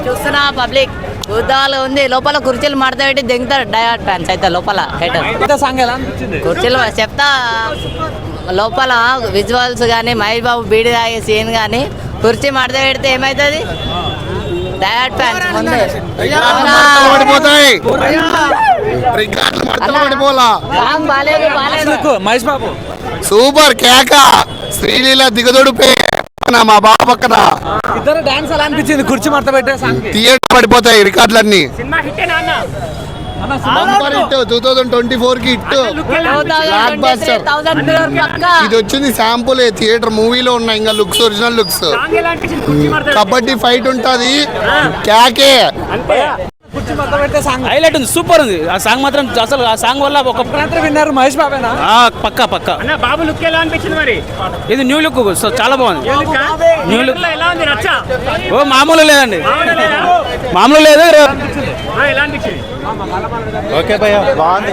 చూస్తున్నా పబ్లిక్ ఉద్దాలు ఉంది లోపల కుర్చీలు మడతపెట్టి దిగుతారు డయాట్ ఫ్యాన్స్ అయితే లోపల కుర్చీలు చెప్తా లోపల విజువల్స్ కానీ మహేష్ బాబు బీడి తాగే సీన్ కానీ కుర్చీ మడత పెడితే ఏమవుతుంది డయాట్ ఫ్యాన్స్ ముందు మహేష్ బాబు సూపర్ కేక శ్రీలీల దిగదొడు మా బాబు పక్కన ఇద్దరు డాన్స్ ఎలా అనిపించింది కుర్చీ మడత పెట్టే థియేటర్ పడిపోతాయి రికార్డులన్నీ 2024 కి హిట్ బ్లాక్ బస్టర్ ఇది వచ్చింది శాంపుల్ థియేటర్ మూవీలో ఉన్నాయి ఇంకా looks original looks kabaddi fight ఉంటది కేకే హైలైట్ ఉంది సూపర్ ఉంది ఆ సాంగ్ మాత్రం అసలు ఆ సాంగ్ వల్ల ఒక విన్నారు మహేష్ బాబేనా పక్కా పక్కా బాబు లుక్ ఎలా అనిపించింది మరి ఇది న్యూ లుక్ చాలా బాగుంది న్యూ లుక్ ఎలా ఉంది రచ్చ ఓ మామూలు లేదండి మామూలు లేదు ఎలా అనిపించింది ఓకే భయ్యా బాగుంది